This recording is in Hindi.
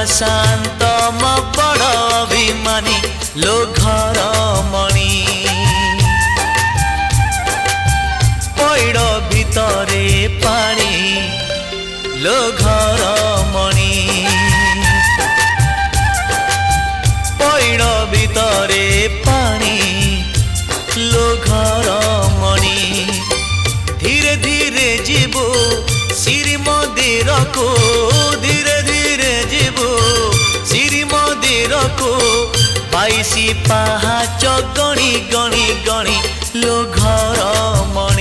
शांत म बड़ अभिमानी लो घर मणि पैड़ भितरे पानी लो घर मणि पैड़ भितरे पानी लो घर मणि धीरे धीरे जीवो श्री मंदिर को धीरे धीरे जीवो श्री मंदिर को 22 पहाच गणी गणी गणी लो घर मणि।